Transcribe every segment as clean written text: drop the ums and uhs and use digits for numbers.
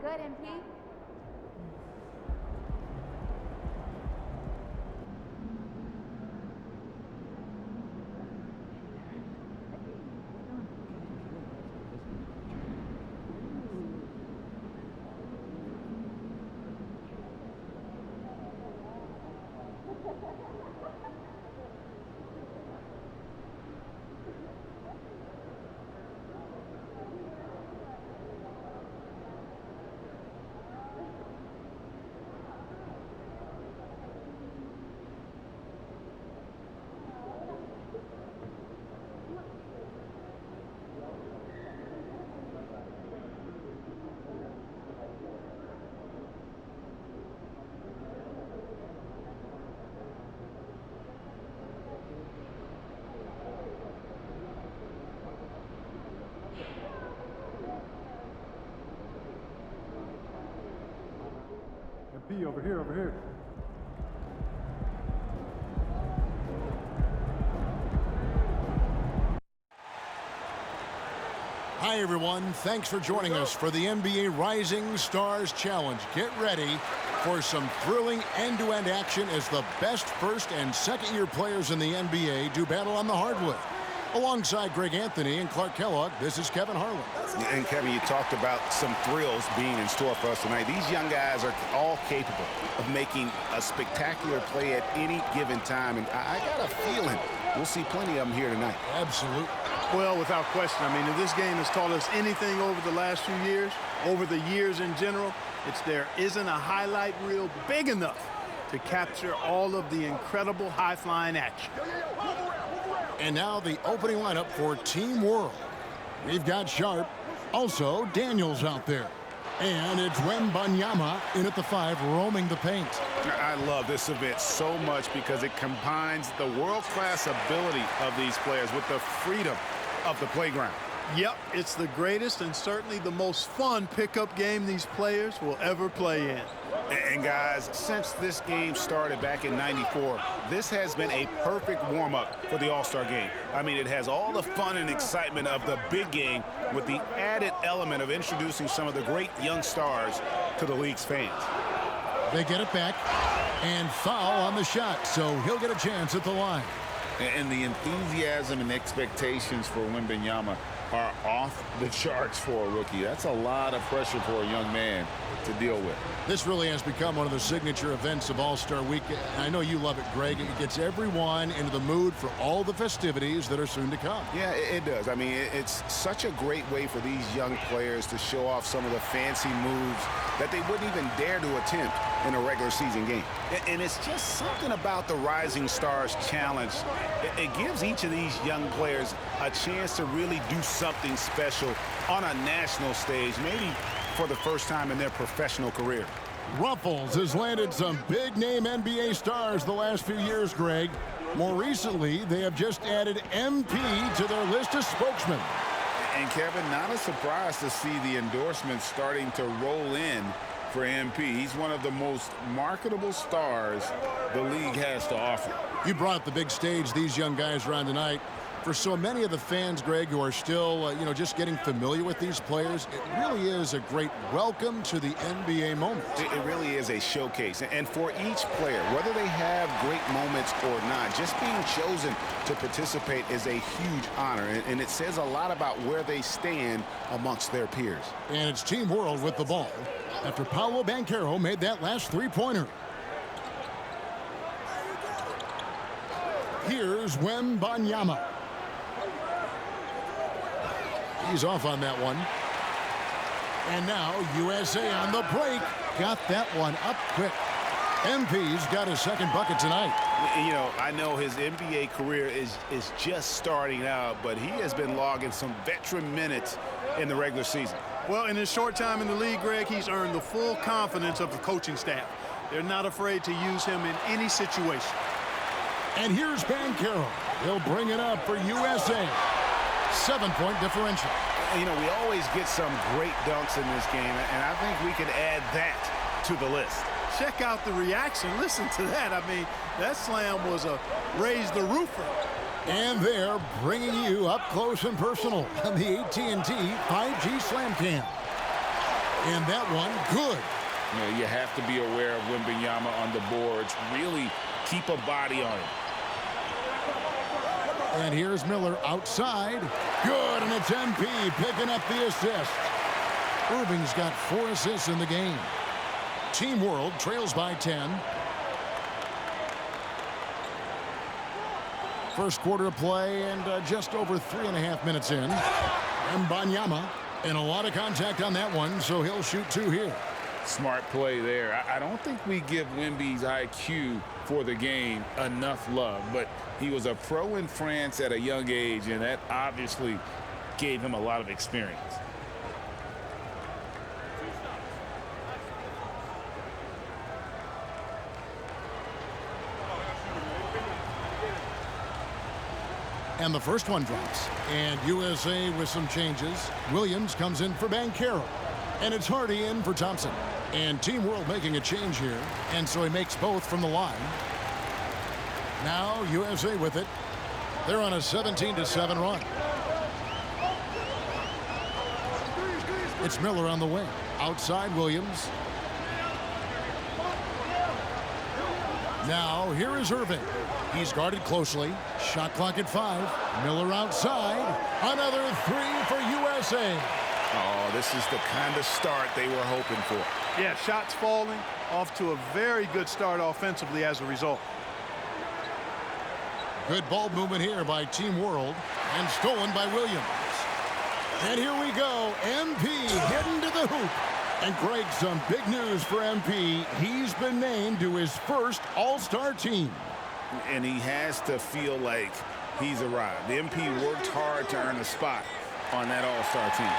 good, MP? MP, over here, over here. Hi, everyone. Thanks for joining us for the NBA Rising Stars Challenge. Get ready for some thrilling end-to-end action as the best first and second-year players in the NBA do battle on the hardwood. Alongside Greg Anthony and Clark Kellogg, this is Kevin Harlan. And Kevin, you talked about some thrills being in store for us tonight. These young guys are all capable of making a spectacular play at any given time. And I got a feeling we'll see plenty of them here tonight. Absolutely. Well, without question. I mean, if this game has taught us anything over the last few years, over the years in general, it's there isn't a highlight reel big enough to capture all of the incredible high-flying action. And now the opening lineup for Team World. We've got Sharp, also Daniels out there. And it's Wembanyama in at the 5, roaming the paint. I love this event so much because it combines the world-class ability of these players with the freedom of the playground. Yep, it's the greatest and certainly the most fun pickup game these players will ever play in. And guys, since this game started back in '94, this has been a perfect warm-up for the All-Star game. I mean, it has all the fun and excitement of the big game with the added element of introducing some of the great young stars to the league's fans. They get it back and foul on the shot, so he'll get a chance at the line. And the enthusiasm and expectations for Wembanyama are off the charts for a rookie. That's a lot of pressure for a young man to deal with. This really has become one of the signature events of All-Star Weekend. I know you love it, Greg. It gets everyone into the mood for all the festivities that are soon to come. Yeah, it does. I mean, it's such a great way for these young players to show off some of the fancy moves that they wouldn't even dare to attempt in a regular season game. And it's just something about the Rising Stars Challenge. It gives each of these young players a chance to really do something special on a national stage, maybe for the first time in their professional career. Ruffles has landed some big-name NBA stars the last few years, Greg. More recently, they have just added MP to their list of spokesmen. And Kevin, not a surprise to see the endorsements starting to roll in for MP. He's one of the most marketable stars the league has to offer. You brought the big stage these young guys are on tonight. For so many of the fans, Greg, who are still, just getting familiar with these players, it really is a great welcome to the NBA moment. It really is a showcase. And for each player, whether they have great moments or not, just being chosen to participate is a huge honor. And it says a lot about where they stand amongst their peers. And it's Team World with the ball after Paolo Banchero made that last three-pointer. Here's Wembanyama. He's off on that one. And now USA on the break. Got that one up quick. MP's got his second bucket tonight. You know, I know his NBA career is just starting out, but he has been logging some veteran minutes in the regular season. Well, in his short time in the league, Greg, he's earned the full confidence of the coaching staff. They're not afraid to use him in any situation. And here's Banchero. He'll bring it up for USA. 7-point differential. You know, we always get some great dunks in this game, and I think we could add that to the list. Check out the reaction. Listen to that. I mean, that slam was a raise the roofer. And they're bringing you up close and personal on the AT&T 5G Slam Cam. And that one, good. You know, you have to be aware of Wembanyama on the boards. Really keep a body on him. And here's Miller outside. Good, and it's MP picking up the assist. Irving's got 4 assists in the game. Team World trails by 10. First quarter of play and just over 3.5 minutes in. Wembanyama, and a lot of contact on that one, so he'll shoot 2 here. Smart play there. I don't think we give Wemby's IQ for the game enough love, but he was a pro in France at a young age, and that obviously gave him a lot of experience. And the first one drops. And USA with some changes. Williams comes in for Banchero. And it's Hardy in for Thompson. And Team World making a change here. And so he makes both from the line. Now USA with it. They're on a 17-7 run. It's Miller on the wing. Outside Williams. Now here is Irving. He's guarded closely. Shot clock at 5. Miller outside. Another 3 for USA. Oh, this is the kind of start they were hoping for. Yeah, shots falling, off to a very good start offensively as a result. Good ball movement here by Team World, and stolen by Williams. And here we go. MP heading to the hoop. And Greg, some big news for MP. He's been named to his first All-Star team. And he has to feel like he's arrived. The MP worked hard to earn a spot on that All-Star team,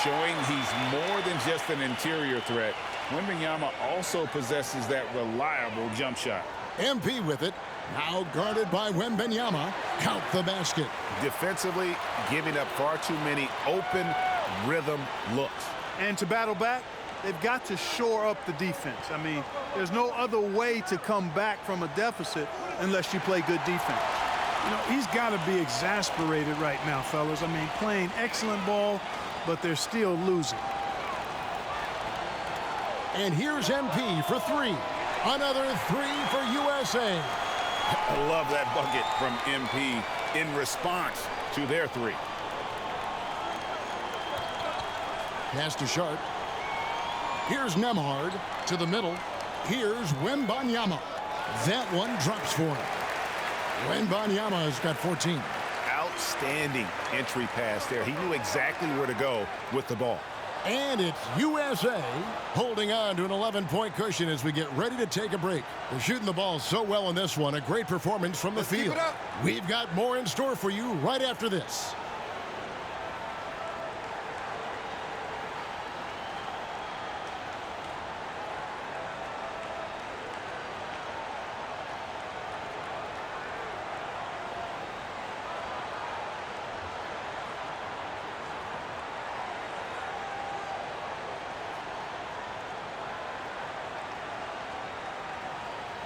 showing he's more than just an interior threat. Wembanyama also possesses that reliable jump shot. MP with it. Now guarded by Wembanyama. Count the basket. Defensively, giving up far too many open rhythm looks. And to battle back, they've got to shore up the defense. I mean, there's no other way to come back from a deficit unless you play good defense. You know, he's got to be exasperated right now, fellas. I mean, playing excellent ball, but they're still losing. And here's MP for 3. Another 3 for USA. I love that bucket from MP in response to their 3. Pass to Sharp. Here's Nemhard to the middle. Here's Wembanyama. That one drops for him. Wembanyama has got 14. Outstanding entry pass there. He knew exactly where to go with the ball. And it's USA holding on to an 11-point cushion as we get ready to take a break. They're shooting the ball so well in this one. A great performance from the field. We've got more in store for you right after this.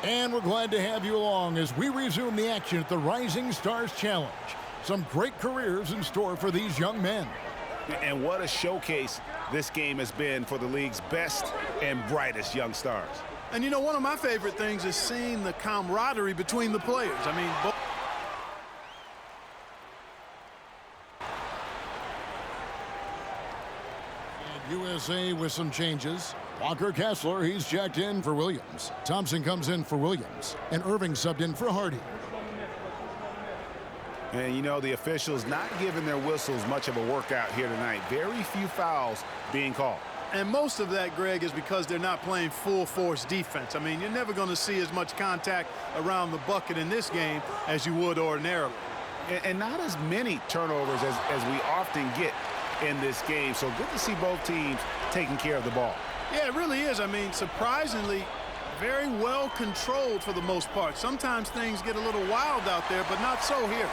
And we're glad to have you along as we resume the action at the Rising Stars Challenge. Some great careers in store for these young men. And what a showcase this game has been for the league's best and brightest young stars. And you know, one of my favorite things is seeing the camaraderie between the players. I mean, both. USA with some changes. Walker Kessler, he's checked in for Williams. Thompson comes in for Williams. And Irving subbed in for Hardy. And you know, the officials not giving their whistles much of a workout here tonight. Very few fouls being called. And most of that, Greg, is because they're not playing full force defense. I mean, you're never going to see as much contact around the bucket in this game as you would ordinarily. And not as many turnovers as we often get in this game. So good to see both teams taking care of the ball. Yeah, it really is. I mean, surprisingly, very well controlled for the most part. Sometimes things get a little wild out there, but not so here.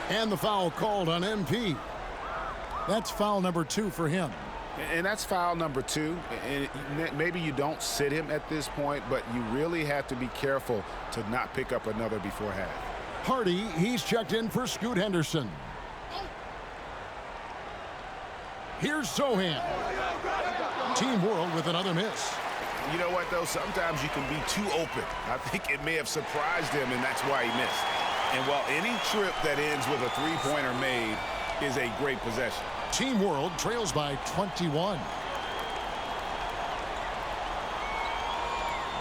And the foul called on MP. That's foul number 2 for him. And that's foul number 2. And maybe you don't sit him at this point, but you really have to be careful to not pick up another before half. Hardy, he's checked in for Scoot Henderson. Here's Sohan. Team World with another miss. You know what, though? Sometimes you can be too open. I think it may have surprised him, and that's why he missed. And while any trip that ends with a three-pointer made is a great possession. Team World trails by 21.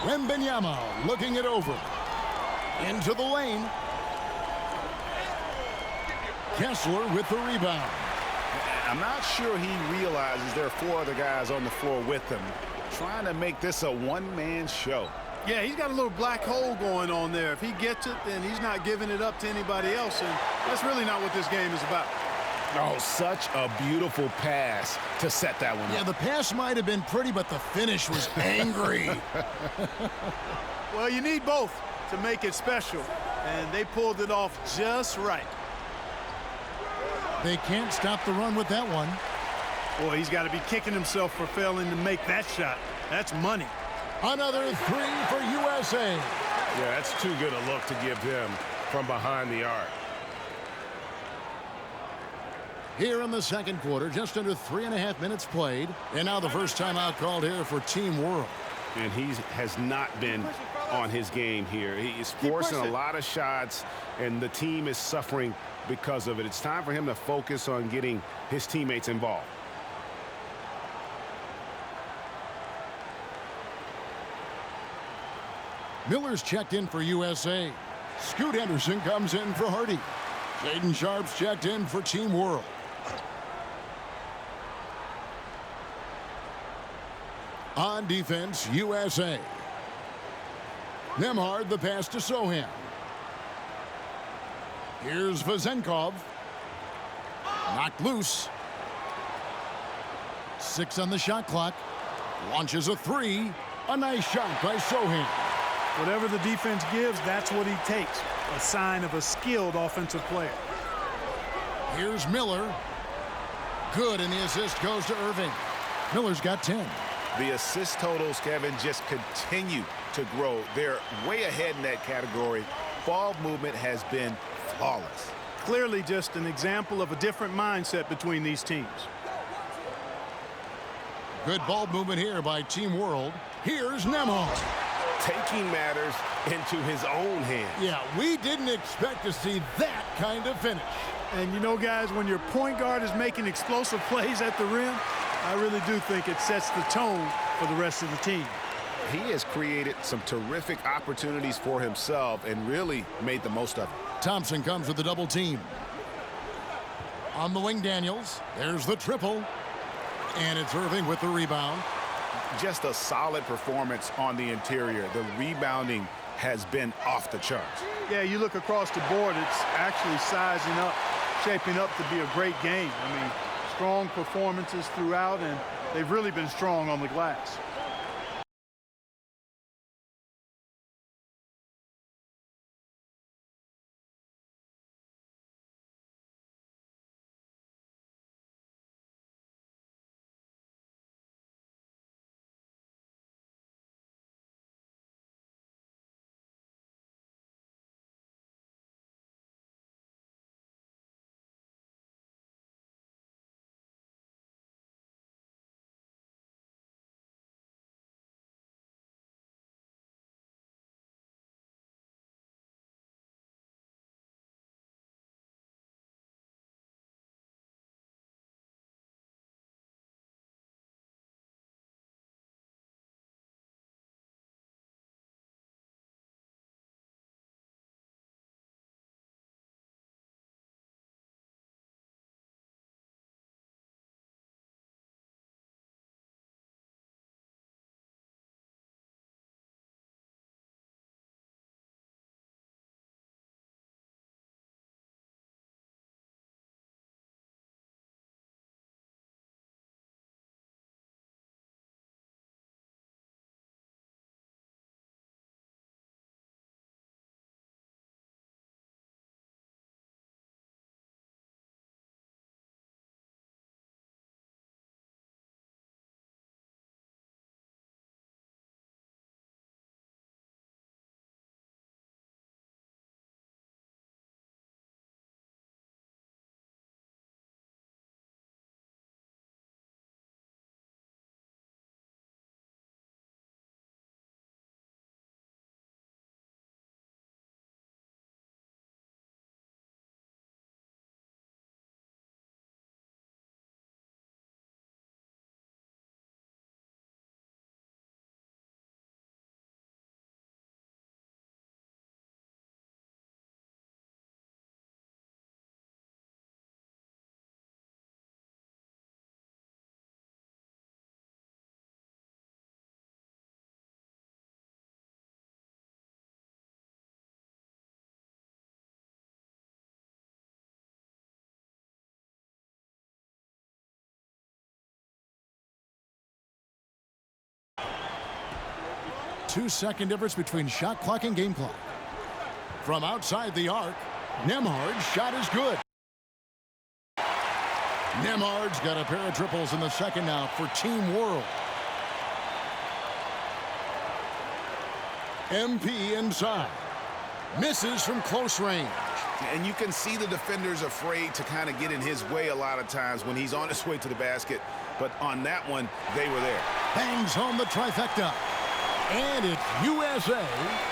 Wembanyama looking it over. Into the lane. Kessler with the rebound. I'm not sure he realizes there are four other guys on the floor with him, trying to make this a one-man show. Yeah, he's got a little black hole going on there. If he gets it, then he's not giving it up to anybody else, and that's really not what this game is about. Oh, such a beautiful pass to set that one up. Yeah, the pass might have been pretty, but the finish was angry. Well, you need both to make it special, and they pulled it off just right. They can't stop the run with that one. Boy, he's got to be kicking himself for failing to make that shot. That's money. Another three for USA. Yeah, that's too good a look to give him from behind the arc. Here in the second quarter, just under 3.5 minutes played. And now the first timeout called here for Team World. And he has not been on his game here. He is forcing a lot of shots, and the team is suffering because of it. It's time for him to focus on getting his teammates involved. Miller's checked in for USA. Scoot Henderson comes in for Hardy. Shaden Sharp's checked in for Team World. On defense, USA. Nemhard the pass to Sohan. Here's Vazenkov. Knocked loose. 6 on the shot clock. Launches a three. A nice shot by Sohan. Whatever the defense gives, that's what he takes. A sign of a skilled offensive player. Here's Miller. Good, and the assist goes to Irving. Miller's got 10. The assist totals, Kevin, just continue to grow. They're way ahead in that category. Ball movement has been flawless. Clearly just an example of a different mindset between these teams. Good ball movement here by Team World. Here's Nemhard. Taking matters into his own hands. Yeah, we didn't expect to see that kind of finish. And you know, guys, when your point guard is making explosive plays at the rim, I really do think it sets the tone for the rest of the team. He has created some terrific opportunities for himself and really made the most of it. Thompson comes with the double team. On the wing, Daniels. There's the triple. And it's Irving with the rebound. Just a solid performance on the interior. The rebounding has been off the charts. Yeah, you look across the board, it's actually sizing up, shaping up to be a great game. I mean, strong performances throughout, and they've really been strong on the glass. 2-second difference between shot clock and game clock. From outside the arc, Nembhard's shot is good. Nembhard's got a pair of triples in the second now for Team World. MP inside. Misses from close range. And you can see the defenders afraid to kind of get in his way a lot of times when he's on his way to the basket. But on that one, they were there. Bangs home the trifecta. And it's USA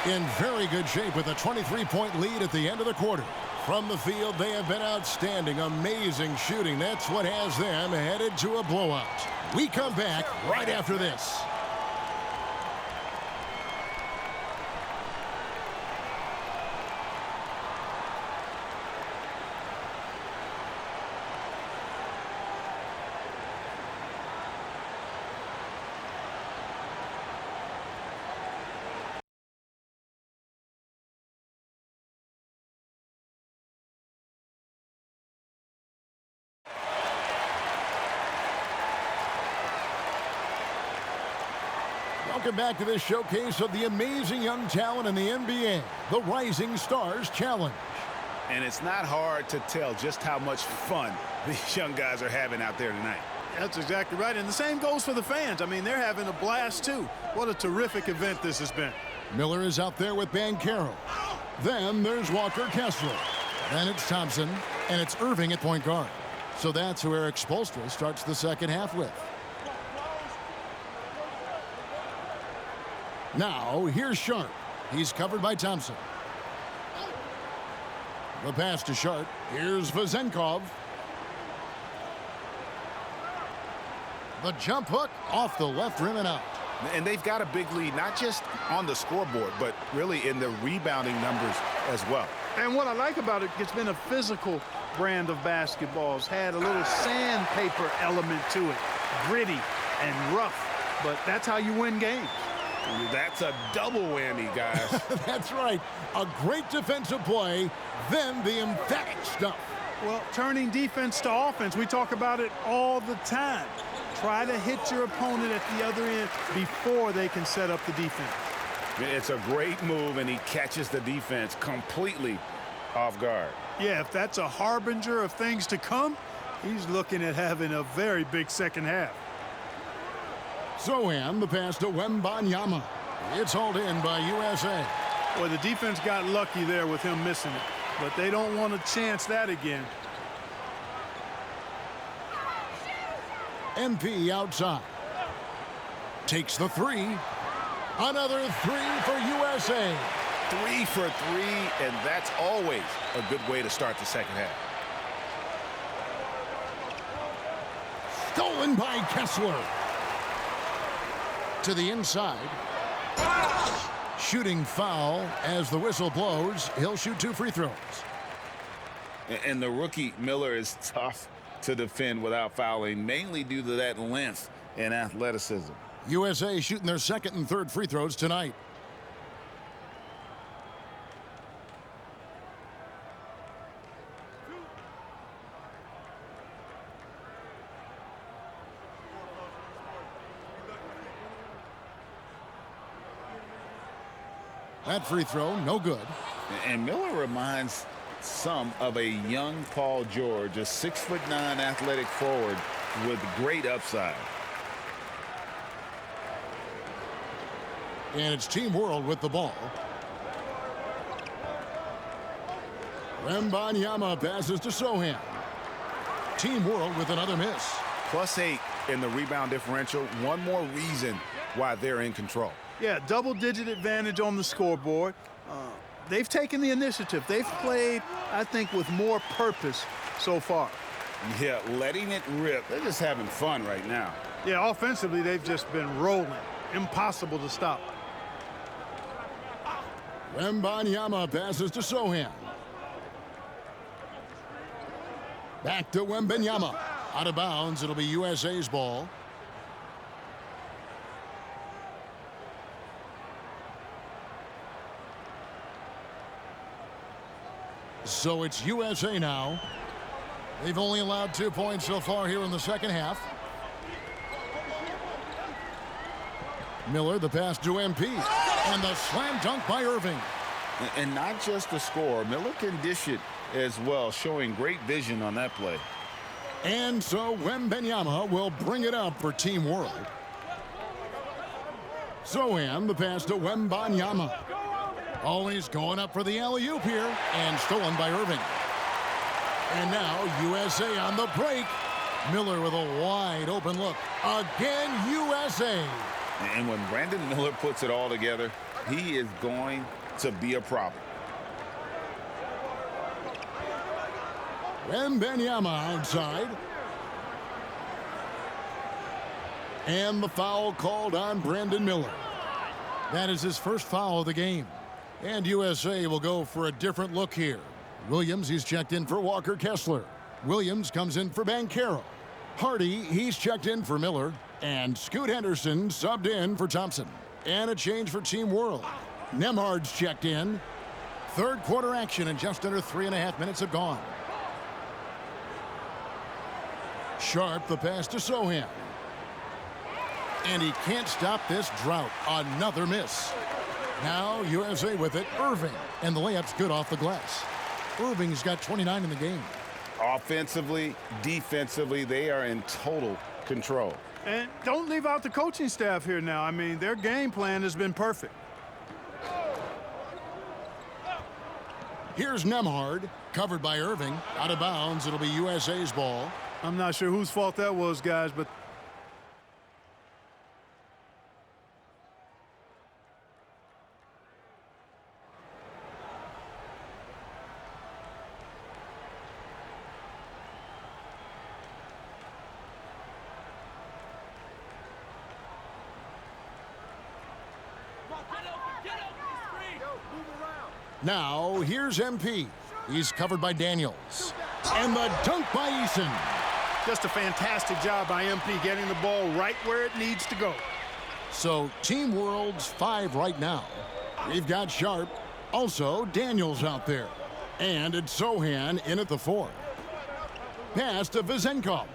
in very good shape with a 23-point lead at the end of the quarter. From the field, they have been outstanding. Amazing shooting. That's what has them headed to a blowout. We come back right after this. Welcome back to this showcase of the amazing young talent in the NBA, the Rising Stars Challenge. And it's not hard to tell just how much fun these young guys are having out there tonight. That's exactly right. And the same goes for the fans. I mean, they're having a blast, too. What a terrific event this has been. Miller is out there with Banchero. Then there's Walker Kessler. Then it's Thompson, and it's Irving at point guard. So that's who Eric Spoelstra starts the second half with. Now, here's Sharp. He's covered by Thompson. The pass to Sharp. Here's Vezenkov. The jump hook off the left rim and out. And they've got a big lead, not just on the scoreboard, but really in the rebounding numbers as well. And what I like about it, it's been a physical brand of basketball. It's had a little sandpaper element to it. Gritty and rough, but that's how you win games. That's a double whammy, guys. That's right. A great defensive play, then the emphatic stuff. Well, turning defense to offense, we talk about it all the time. Try to hit your opponent at the other end before they can set up the defense. It's a great move, and he catches the defense completely off guard. Yeah, if that's a harbinger of things to come, he's looking at having a very big second half. Sohan, the pass to Wembanyama. It's hauled in by USA. Well, the defense got lucky there with him missing it, but they don't want to chance that again. MP outside. Takes the three. Another three for USA. 3 for 3, and that's always a good way to start the second half. Stolen by Kessler. To the inside. Shooting foul as the whistle blows. He'll shoot 2 free throws. And the rookie Miller is tough to defend without fouling, mainly due to that length and athleticism. USA shooting their second and third free throws tonight. That free throw, no good. And Miller reminds some of a young Paul George, a 6'9" athletic forward with great upside. And it's Team World with the ball. Wembanyama passes to Sohan. Team World with another miss. +8 in the rebound differential. One more reason why they're in control. Yeah, double-digit advantage on the scoreboard. They've taken the initiative. They've played, I think, with more purpose so far. Yeah, letting it rip. They're just having fun right now. Yeah, offensively, they've just been rolling. Impossible to stop. Wembanyama passes to Sohan. Back to Wembanyama. Out of bounds. It'll be USA's ball. So it's USA now. They've only allowed 2 points so far here in the second half. Miller, the pass to MP. And the slam dunk by Irving. And not just the score. Miller can dish it as well, showing great vision on that play. And so Wembanyama will bring it up for Team World. Sohan, the pass to Wembanyama. Always going up for the alley-oop here, and stolen by Irving. And now USA on the break. Miller with a wide open look. Again, USA. And when Brandon Miller puts it all together, he is going to be a problem. Wembanyama outside. And the foul called on Brandon Miller. That is his first foul of the game. And USA will go for a different look here. Williams, he's checked in for Walker Kessler. Williams comes in for Banchero. Hardy, he's checked in for Miller. And Scoot Henderson subbed in for Thompson. And a change for Team World. Nembhard's checked in. Third quarter action, and just under 3.5 minutes have gone. Sharp, the pass to Sohan. And he can't stop this drought. Another miss. Now USA with it. Irving. And the layup's good off the glass. Irving's got 29 in the game. Offensively, defensively, they are in total control. And don't leave out the coaching staff here now. I mean, their game plan has been perfect. Here's Nembhard, covered by Irving. Out of bounds, it'll be USA's ball. I'm not sure whose fault that was, guys, but Now, here's MP. He's covered by Daniels. And the dunk by Eason. just a fantastic job by MP getting the ball right where it needs to go. So, Team World's 5 right now. We've got Sharp. Also, Daniels out there. And it's Sohan in at the 4. Pass to Vezenkov.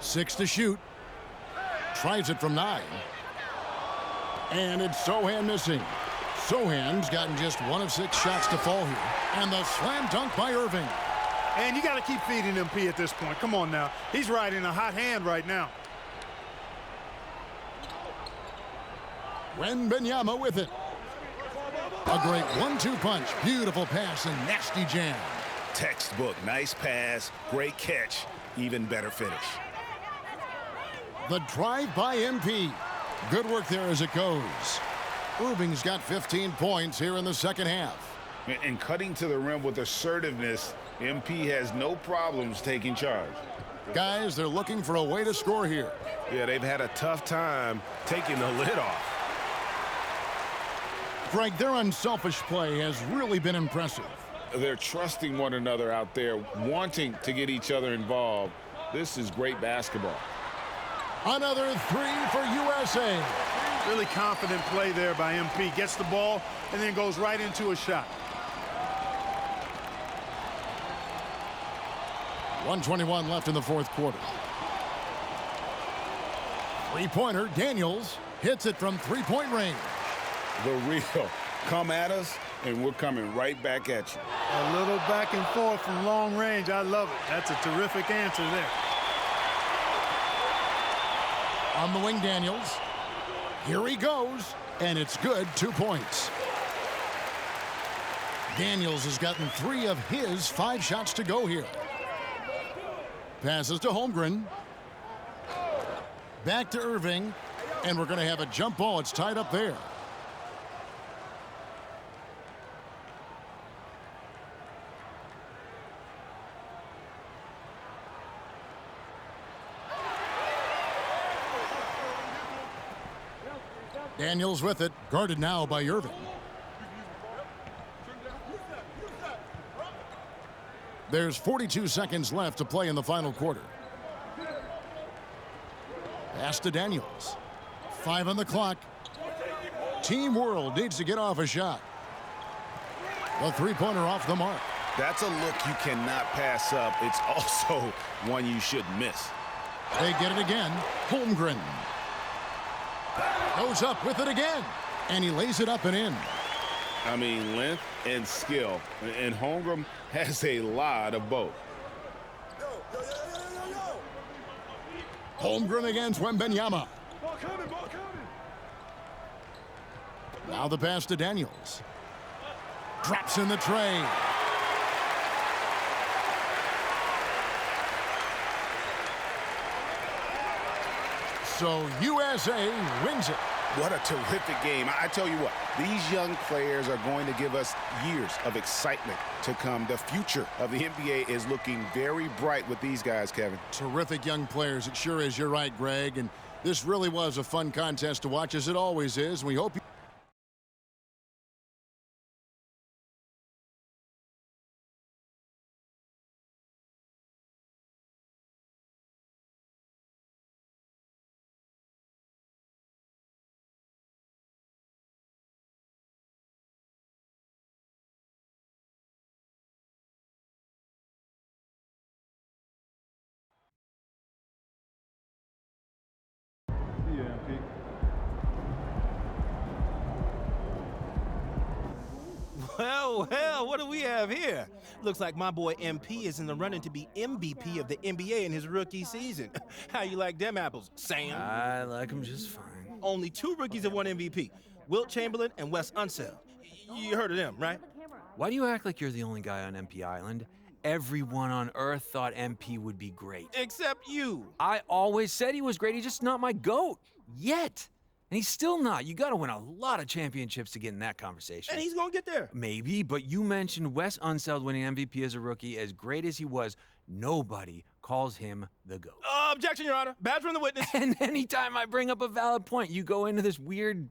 6 to shoot. Tries it from 9. And it's Sohan missing. Sohan's gotten just 1 of 6 shots to fall here. And the slam dunk by Irving. And you got to keep feeding MP at this point. Come on now. He's riding a hot hand right now. Wembanyama with it. A great 1-2 punch. Beautiful pass and nasty jam. Textbook. Nice pass. Great catch. Even better finish. The drive by MP. Good work there as it goes. Irving's got 15 points here in the second half. And cutting to the rim with assertiveness, MP has no problems taking charge. Guys, they're looking for a way to score here. Yeah, they've had a tough time taking the lid off. Greg, their unselfish play has really been impressive. They're trusting one another out there, wanting to get each other involved. This is great basketball. Another 3 for USA. Really confident play there by MP. Gets the ball and then goes right into a shot. 1:21 left in the fourth quarter. Three-pointer, Daniels hits it from three-point range. The real. Come at us, and we're coming right back at you. A little back and forth from long range. I love it. That's a terrific answer there. On the wing, Daniels. Here he goes, and it's good. 2 points. Daniels has gotten 3 of his 5 shots to go here. Passes to Holmgren. Back to Irving, and we're going to have a jump ball. It's tied up there. Daniels with it, guarded now by Irving. There's 42 seconds left to play in the final quarter. Pass to Daniels. 5 on the clock. Team World needs to get off a shot. The three-pointer off the mark. That's a look you cannot pass up. It's also one you shouldn't miss. They get it again. Holmgren. Goes up with it again. And he lays it up and in. I mean, length and skill. And Holmgren has a lot of both. Holmgren against Wembenyama. Now the pass to Daniels. Drops in the tray. So USA wins it. What a terrific game. I tell you what, these young players are going to give us years of excitement to come. The future of the NBA is looking very bright with these guys, Kevin. Terrific young players. It sure is. You're right, Greg. And this really was a fun contest to watch, as it always is. We hope you Well, what do we have here? Looks like my boy MP is in the running to be MVP of the NBA in his rookie season. How you like them apples, Sam? I like them just fine. Only 2 rookies have won MVP, Wilt Chamberlain and Wes Unseld. You heard of them, right? Why do you act like you're the only guy on MP Island? Everyone on Earth thought MP would be great. Except you. I always said he was great. He's just not my GOAT. Yet. And he's still not. You got to win a lot of championships to get in that conversation. And he's going to get there. Maybe, but you mentioned Wes Unseld winning MVP as a rookie. As great as he was, nobody calls him the GOAT. Objection, Your Honor. Badge from the witness. And anytime I bring up a valid point, you go into this weird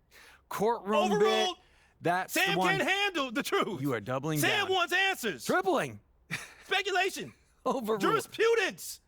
courtroom bit. Overruled. That's Sam the one. can't handle the truth. You are doubling down. Sam wants answers. Tripling. Speculation. Overruled. Jurisprudence.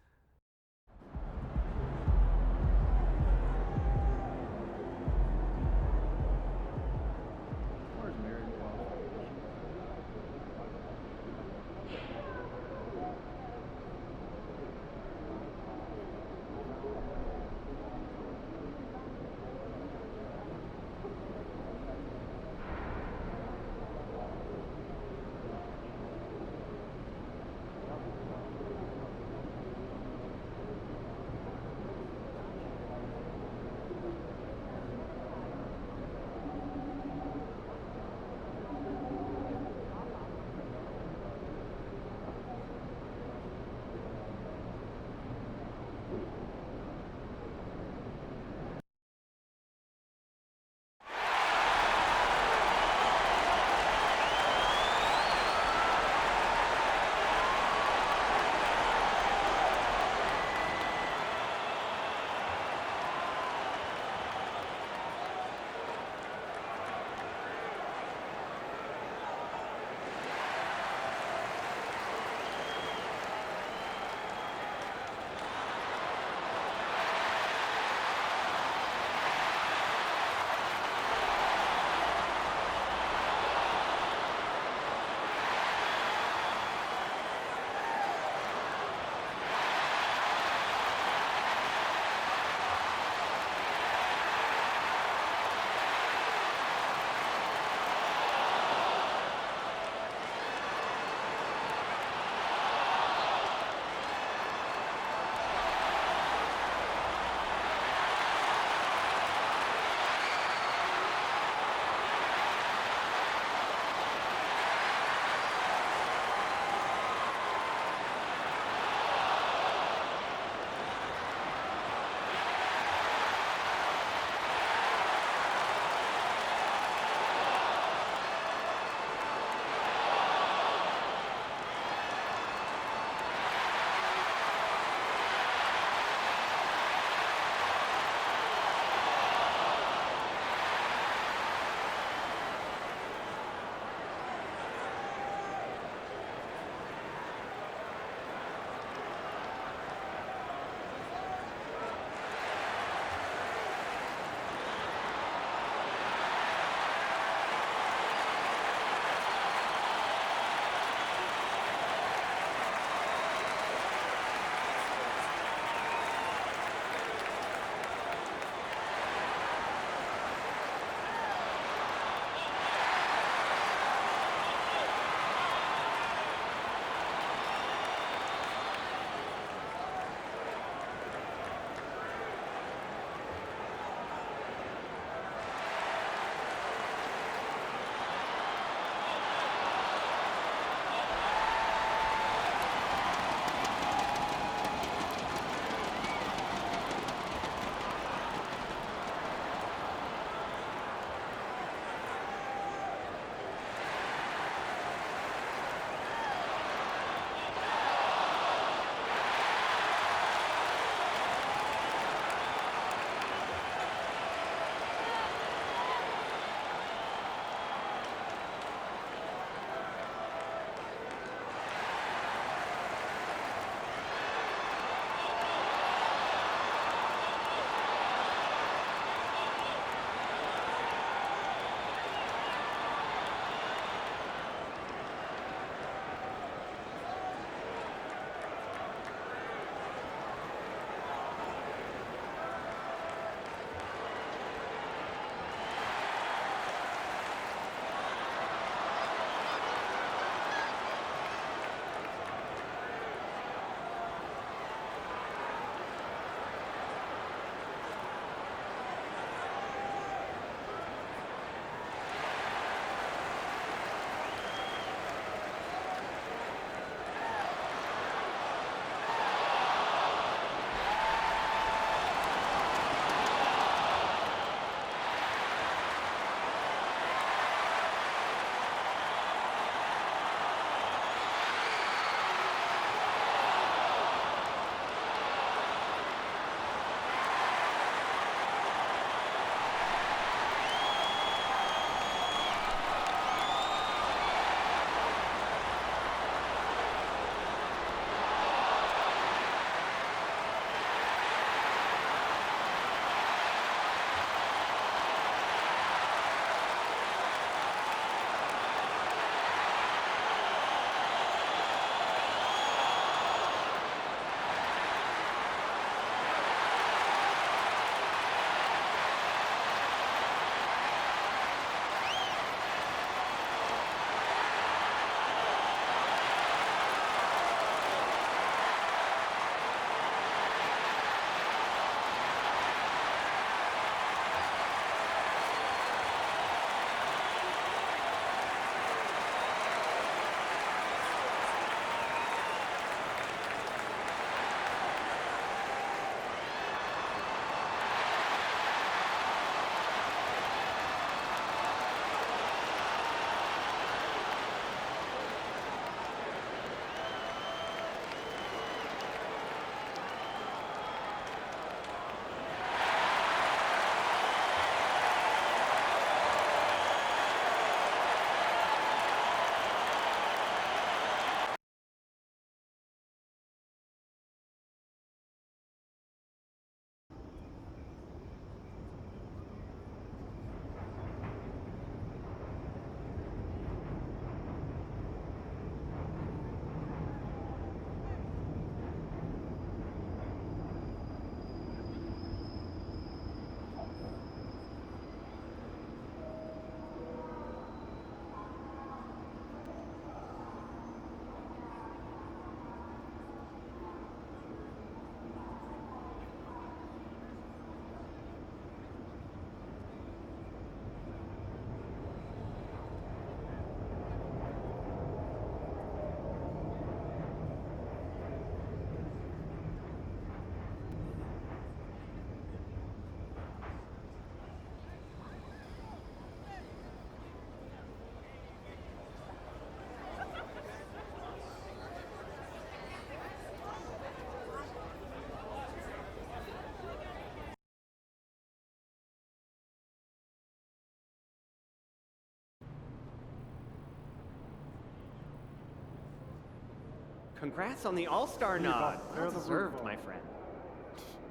Congrats on the All-Star nod. Well deserved, my friend.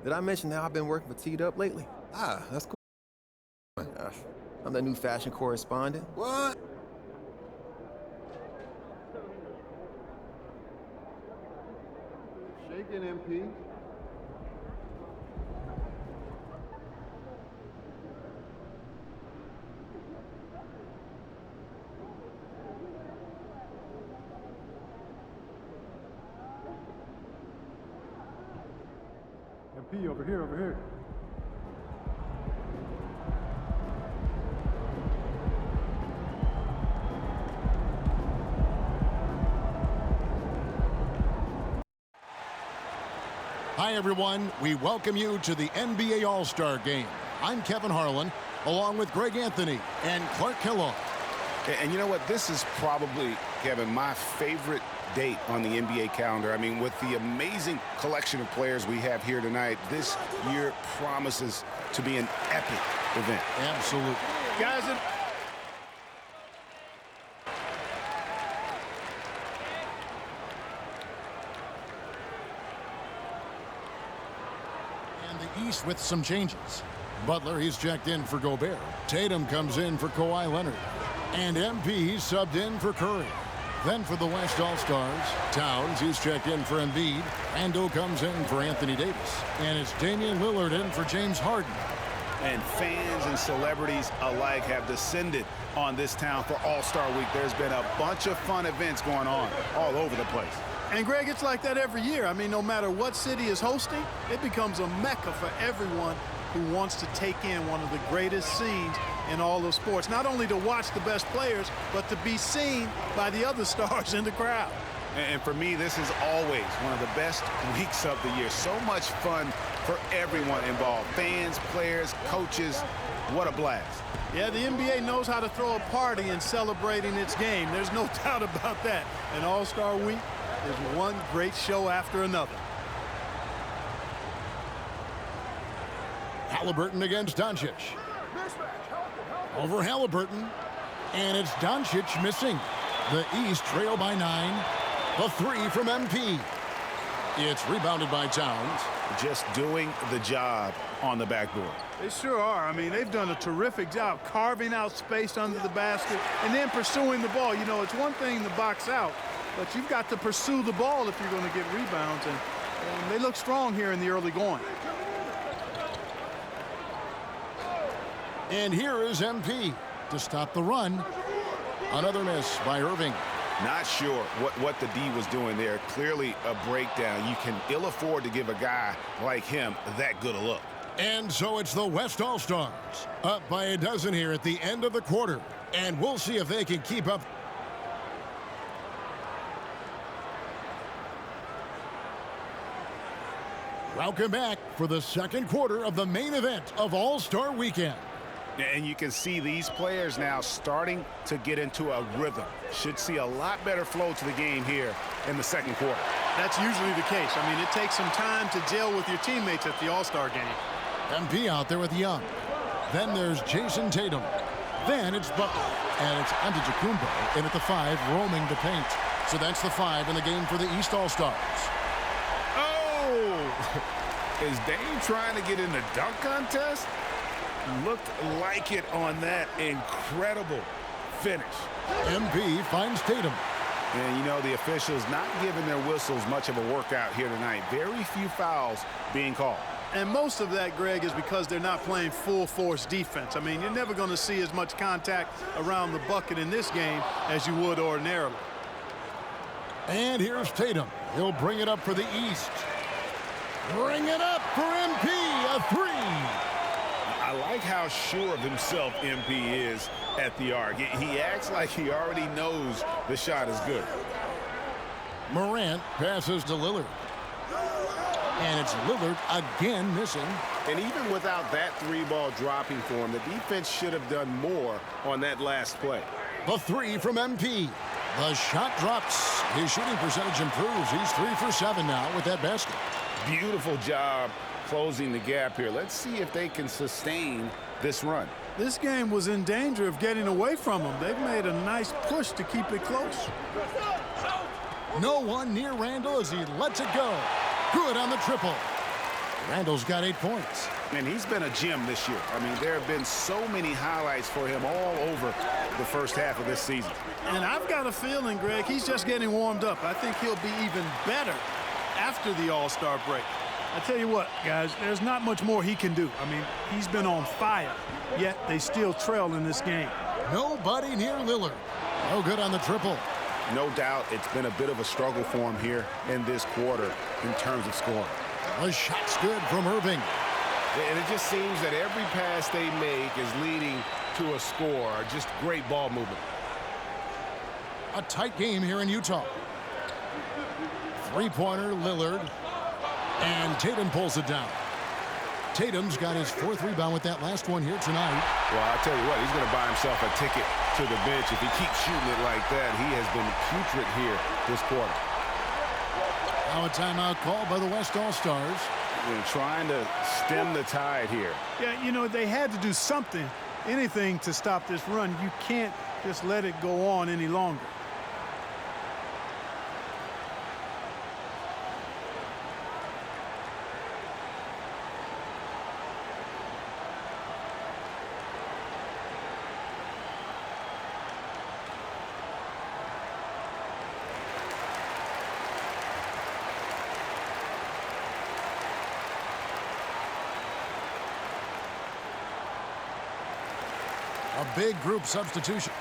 Did I mention that I've been working for Teed Up lately? Ah, that's cool. I'm the new fashion correspondent. What? Shaking, MP. MP, over here, over here. Hi, everyone. We welcome you to the NBA All-Star Game. I'm Kevin Harlan, along with Greg Anthony and Clark Kellogg. And you know what? This is probably, Kevin, my favorite date on the NBA calendar. I mean, with the amazing collection of players we have here tonight, this year promises to be an epic event. Absolutely. Guys, And the East with some changes. Butler, he's checked in for Gobert. Tatum comes in for Kawhi Leonard. And MP, he's subbed in for Curry. Then for the West All-Stars, Towns, he's checked in for Embiid. Randle comes in for Anthony Davis. And it's Damian Lillard in for James Harden. And fans and celebrities alike have descended on this town for All-Star Week. There's been a bunch of fun events going on all over the place. and Greg, it's like that every year. I mean, no matter what city is hosting, it becomes a mecca for everyone who wants to take in one of the greatest scenes in all of sports. Not only to watch the best players, but to be seen by the other stars in the crowd. And for me, this is always one of the best weeks of the year. So much fun for everyone involved. Fans, players, coaches. What a blast. Yeah, the NBA knows how to throw a party in celebrating its game. There's no doubt about that. And All-Star Week is one great show after another. Halliburton against Doncic. Over Halliburton. And it's Doncic missing. The East trail by 9. The three from MP. It's rebounded by Towns. Just doing the job on the backboard. They sure are. I mean, they've done a terrific job carving out space under the basket and then pursuing the ball. You know, it's one thing to box out, but you've got to pursue the ball if you're going to get rebounds. And they look strong here in the early going. And here is MP to stop the run. Another miss by Irving. Not sure what the D was doing there. Clearly a breakdown. You can ill afford to give a guy like him that good a look. And so it's the West All-Stars. Up by a dozen here at the end of the quarter. And we'll see if they can keep up. Welcome back for the second quarter of the main event of All-Star Weekend. And you can see these players now starting to get into a rhythm. Should see a lot better flow to the game here in the second quarter. That's usually the case. I mean, it takes some time to gel with your teammates at the All-Star game. MP out there with Young. Then there's Jason Tatum. Then it's Butler. And it's Antetokounmpo in at the 5, roaming the paint. So that's the 5 in the game for the East All-Stars. Oh! Is Dame trying to get in the dunk contest? Looked like it on that incredible finish. MP finds Tatum. And, you know, the officials not giving their whistles much of a workout here tonight. Very few fouls being called. And most of that, Greg, is because they're not playing full-force defense. I mean, you're never going to see as much contact around the bucket in this game as you would ordinarily. And here's Tatum. He'll bring it up for the East. Bring it up for MP. A 3. I like how sure of himself MP is at the arc. He acts like he already knows the shot is good. Morant passes to Lillard. And it's Lillard again missing. And even without that 3-ball dropping for him, the defense should have done more on that last play. The 3 from MP. The shot drops. His shooting percentage improves. He's 3 for 7 now with that basket. Beautiful job closing the gap here. Let's see if they can sustain this run. This game was in danger of getting away from them. They've made a nice push to keep it close. No one near Randall as he lets it go. Good on the triple. Randall's got 8 points. And he's been a gem this year. I mean, there have been so many highlights for him all over the first half of this season. And I've got a feeling, Greg, he's just getting warmed up. I think he'll be even better after the All-Star break. I tell you what, guys, there's not much more he can do. I mean, he's been on fire, yet they still trail in this game. Nobody near Lillard. No good on the triple. No doubt it's been a bit of a struggle for him here in this quarter in terms of scoring. The shot's good from Irving. And it just seems that every pass they make is leading to a score. Just great ball movement. A tight game here in Utah. Three-pointer, Lillard. And Tatum pulls it down. Tatum's got his 4th rebound with that last one here tonight. Well, I'll tell you what, he's going to buy himself a ticket to the bench. If he keeps shooting it like that, he has been putrid here this quarter. Now a timeout call by the West All-Stars. Trying to stem the tide here. Yeah, you know, they had to do something, anything to stop this run. You can't just let it go on any longer. A big group substitution.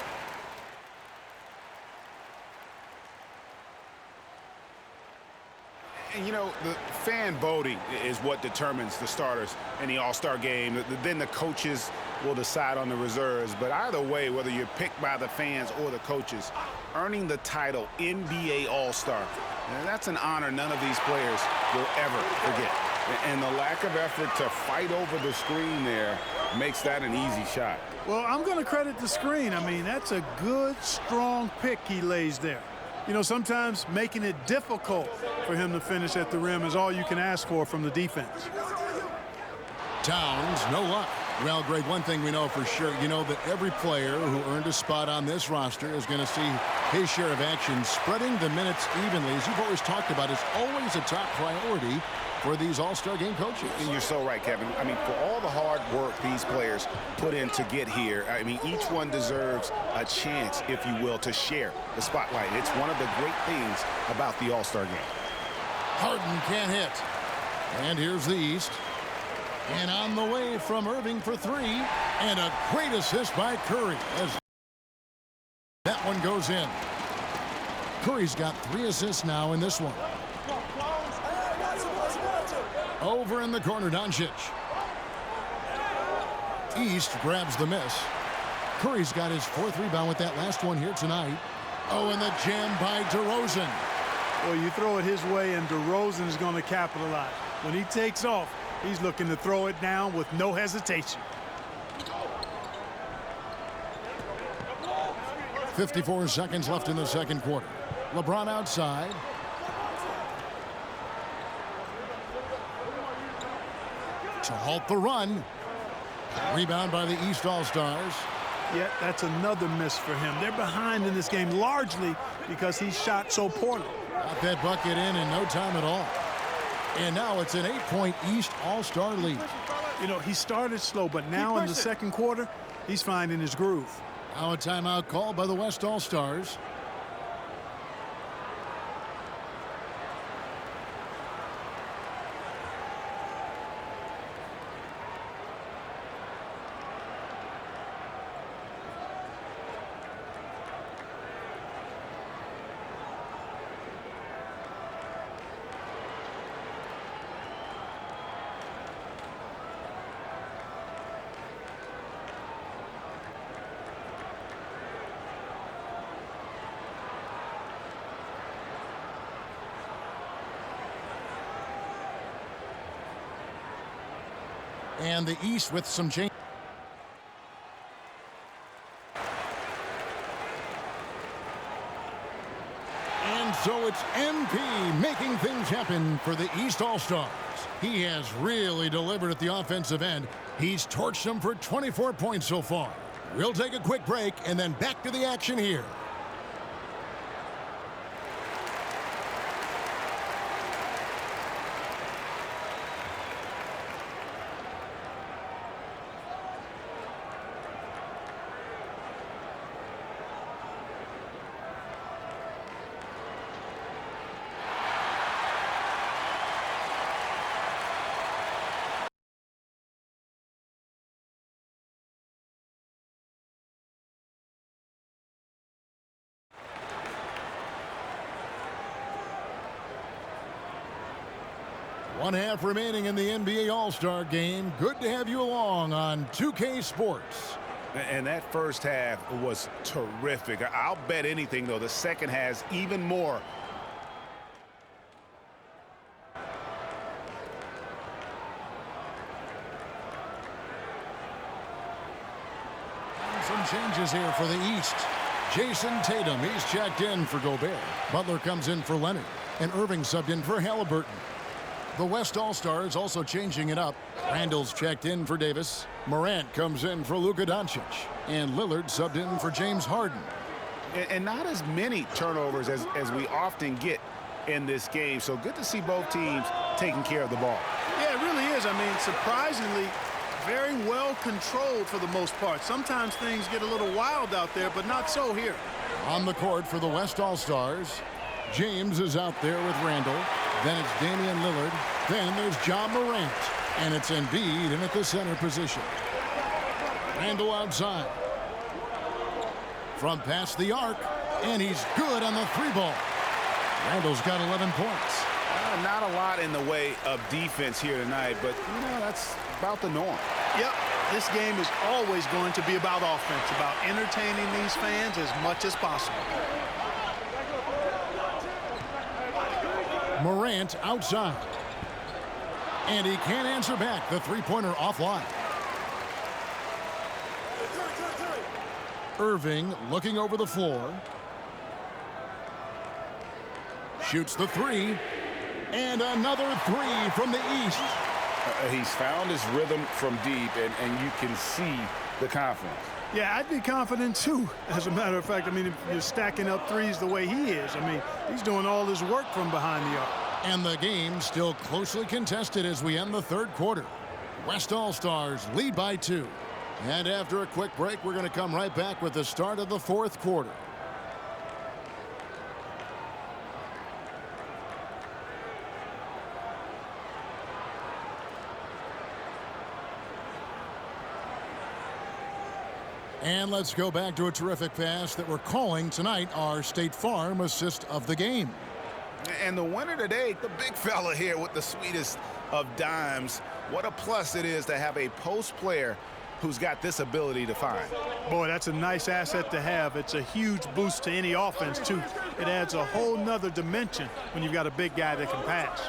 And, you know, the fan voting is what determines the starters in the All-Star game. Then the coaches will decide on the reserves. But either way, whether you're picked by the fans or the coaches, earning the title NBA All-Star, that's an honor none of these players will ever forget. And the lack of effort to fight over the screen there makes that an easy shot. Well, I'm going to credit the screen. I mean, that's a good, strong pick he lays there. You know, sometimes making it difficult for him to finish at the rim is all you can ask for from the defense. Towns, no luck. Well, Greg, one thing we know for sure, you know that every player who earned a spot on this roster is going to see his share of action. Spreading the minutes evenly, as you've always talked about, is always a top priority for these All-Star game coaches. And you're so right, Kevin. I mean, for all the hard work these players put in to get here, I mean, each one deserves a chance, if you will, to share the spotlight. It's one of the great things about the All-Star game. Harden can't hit. And here's the East. And on the way from Irving for 3. And a great assist by Curry as that one goes in. Curry's got 3 assists now in this one. Over in the corner, Doncic. East grabs the miss. Curry's got his 4th rebound with that last one here tonight. Oh, and the jam by DeRozan. Well, you throw it his way, and DeRozan is going to capitalize. When he takes off, he's looking to throw it down with no hesitation. 54 seconds left in the second quarter. LeBron outside. To halt the run. Rebound by the East All-Stars. Yeah, that's another miss for him. They're behind in this game largely because he shot so poorly. Got that bucket in no time at all. And now it's an 8-point East All-Star lead. You know, he started slow, but now in the second quarter, he's finding his groove. Now a timeout call by the West All-Stars. And the East with some change. And so it's MP making things happen for the East All-Stars. He has really delivered at the offensive end. He's torched them for 24 points so far. We'll take a quick break and then back to the action here. 1 half remaining in the NBA All-Star game. Good to have you along on 2K Sports. And that first half was terrific. I'll bet anything, though, the second has even more. Some changes here for the East. Jason Tatum, he's checked in for Gobert. Butler comes in for Leonard. And Irving subbed in for Halliburton. The West All-Stars also changing it up. Randall's checked in for Davis. Morant comes in for Luka Doncic. And Lillard subbed in for James Harden. And not as many turnovers as we often get in this game. So good to see both teams taking care of the ball. Yeah, it really is. I mean, surprisingly, very well controlled for the most part. Sometimes things get a little wild out there, but not so here. On the court for the West All-Stars, James is out there with Randall. Then it's Damian Lillard. Then there's John Morant. And it's Embiid in at the center position. Randall outside. From past the arc. And he's good on the 3-ball. Randall's got 11 points. Not a lot in the way of defense here tonight, but, you know, that's about the norm. Yep, this game is always going to be about offense, about entertaining these fans as much as possible. Morant outside. And he can't answer back. The three-pointer offline. Irving looking over the floor. Shoots the three. And another three from the East. He's found his rhythm from deep, and you can see the confidence. Yeah, I'd be confident, too, as a matter of fact. I mean, if you're stacking up threes the way he is, I mean, he's doing all his work from behind the arc. And the game still closely contested as we end the third quarter. West All-Stars lead by 2. And after a quick break, we're going to come right back with the start of the fourth quarter. And let's go back to a terrific pass that we're calling tonight our State Farm assist of the game. And the winner today, the big fella here with the sweetest of dimes. What a plus it is to have a post player who's got this ability to find. Boy, that's a nice asset to have. It's a huge boost to any offense, too. It adds a whole nother dimension when you've got a big guy that can pass.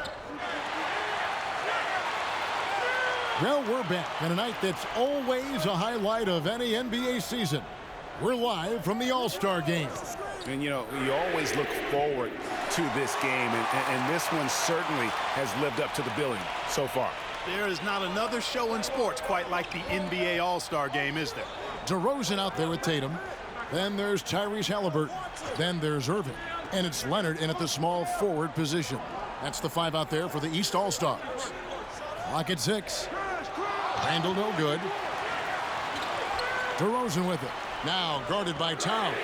Well, we're back in a night that's always a highlight of any NBA season. We're live from the All-Star game. And, you know, you always look forward to this game, and this one certainly has lived up to the billing so far. There is not another show in sports quite like the NBA All-Star game, is there? DeRozan out there with Tatum. Then there's Tyrese Halliburton. Then there's Irving. And it's Leonard in at the small forward position. That's the 5 out there for the East All-Stars. Clock at 6. Randall no good. DeRozan with it. Now guarded by Towns.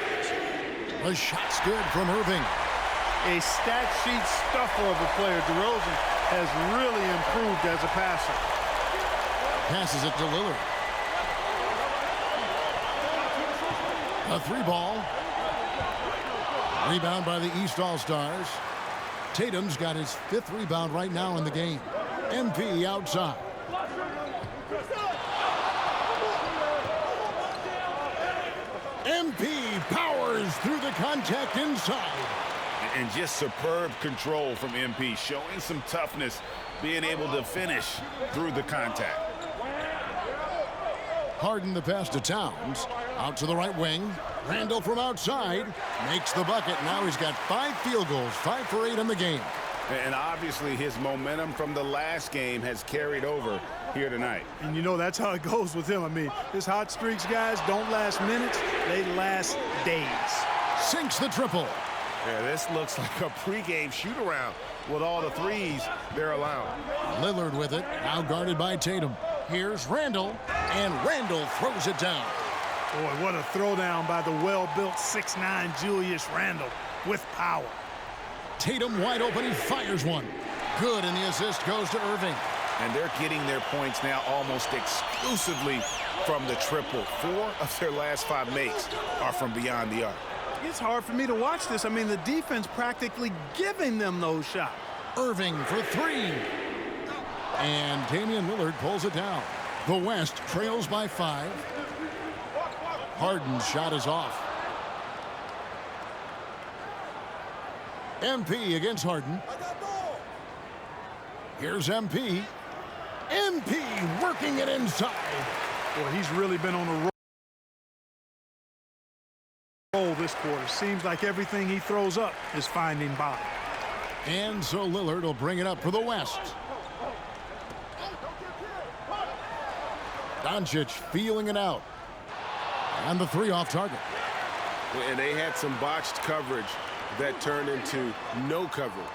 The shot's good from Irving. A stat sheet stuffer of a player. DeRozan has really improved as a passer. Passes it to Lillard. A 3-ball. Rebound by the East All-Stars. Tatum's got his 5th rebound right now in the game. MP outside. MP powers through the contact inside. And just superb control from MP, showing some toughness, being able to finish through the contact. Harden the pass to Towns. Out to the right wing. Randall from outside makes the bucket. Now he's got 5 field goals, 5 for 8 in the game. And obviously his momentum from the last game has carried over here tonight. And you know that's how it goes with him. I mean, his hot streaks, guys, don't last minutes. They last days. Sinks the triple. Yeah, this looks like a pregame shoot-around with all the threes they're allowing. Lillard with it. Now guarded by Tatum. Here's Randall. And Randall throws it down. Boy, what a throwdown by the well-built 6'9" Julius Randle with power. Tatum wide open. He fires one. Good, and the assist goes to Irving. And they're getting their points now almost exclusively from the triple. 4 of their last 5 makes are from beyond the arc. It's hard for me to watch this. I mean, the defense practically giving them those shots. Irving for 3. And Damian Lillard pulls it down. The West trails by 5. Harden's shot is off. MP against Harden. Here's MP. MP working it inside. Boy, he's really been on a roll this quarter. Seems like everything he throws up is finding bottom. And so Lillard will bring it up for the West. Doncic feeling it out. And the 3 off target. And they had some botched coverage that turned into no coverage.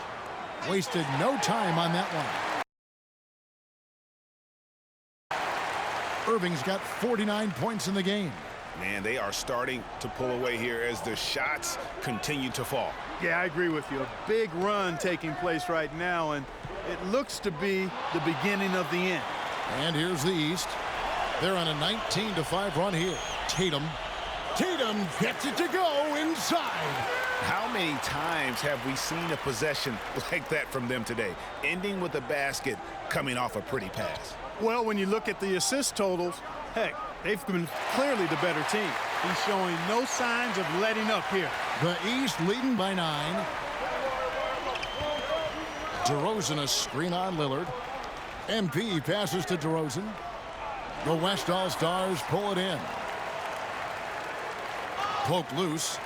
Wasted no time on that one. Irving's got 49 points in the game. Man, they are starting to pull away here as the shots continue to fall. Yeah, I agree with you. A big run taking place right now, and it looks to be the beginning of the end. And here's the East. They're on a 19-5 run here. Tatum gets it to go inside. How many times have we seen a possession like that from them today, ending with a basket coming off a pretty pass? Well, when you look at the assist totals, heck, they've been clearly the better team. He's showing no signs of letting up here. The East leading by 9. DeRozan a screen on Lillard. MP passes to DeRozan. The West All-Stars pull it in. Poked loose.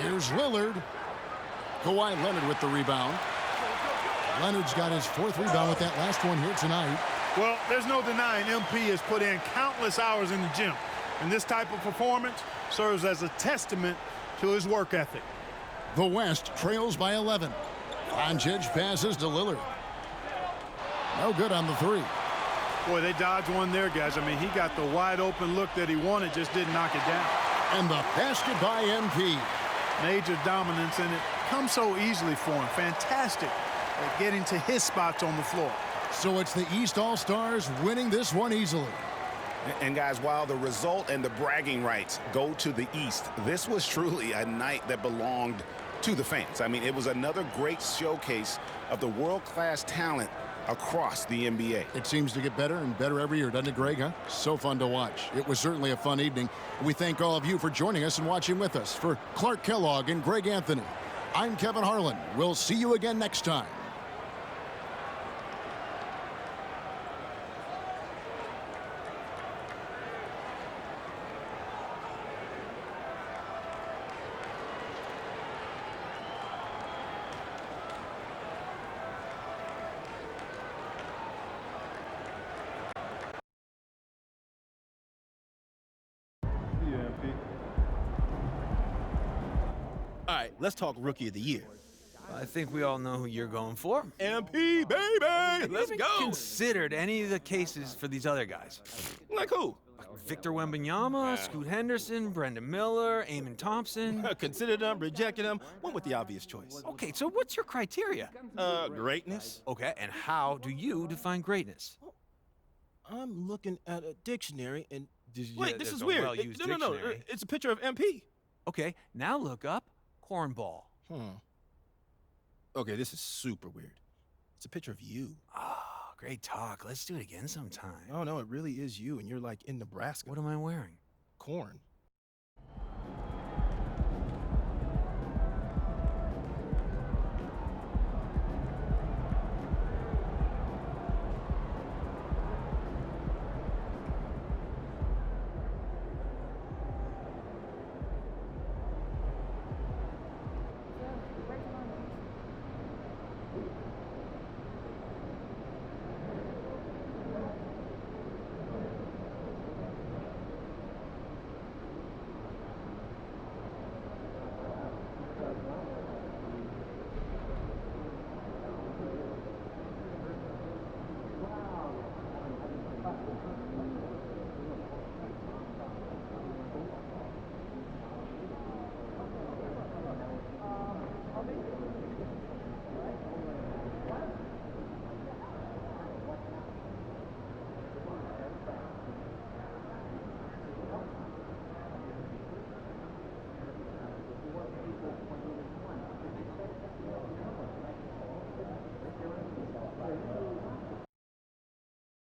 Here's Lillard. Kawhi Leonard with the rebound. Leonard's got his 4th rebound with that last one here tonight. Well, there's no denying MP has put in countless hours in the gym. And this type of performance serves as a testament to his work ethic. The West trails by 11. Doncic passes to Lillard. No good on the 3. Boy, they dodged one there, guys. I mean, he got the wide open look that he wanted, just didn't knock it down. And the basket by MP. Major dominance, and it comes so easily for him. Fantastic at getting to his spots on the floor. So it's the East All-Stars winning this one easily. And guys, while the result and the bragging rights go to the East, this was truly a night that belonged to the fans. I mean, it was another great showcase of the world-class talent across the NBA. It seems to get better and better every year, doesn't it, Greg? Huh? So fun to watch. It was certainly a fun evening. We thank all of you for joining us and watching with us. For Clark Kellogg and Greg Anthony, I'm Kevin Harlan. We'll see you again next time. All right, let's talk Rookie of the Year. I think we all know who you're going for. MP, baby! Let's go! Considered any of the cases for these other guys? Like who? Victor Wembanyama, Scoot Henderson, Brendan Miller, Eamon Thompson. Considered them, rejected them, went with the obvious choice. Okay, so what's your criteria? Greatness. Okay, and how do you define greatness? I'm looking at a dictionary and... Wait, this That's is a weird. well-used No. dictionary. It's a picture of MP. Okay, now look up cornball. Okay, this is super weird. It's a picture of you. Ah, great talk. Let's do it again sometime. Oh, no, it really is you, and you're like in Nebraska. What am I wearing? Corn.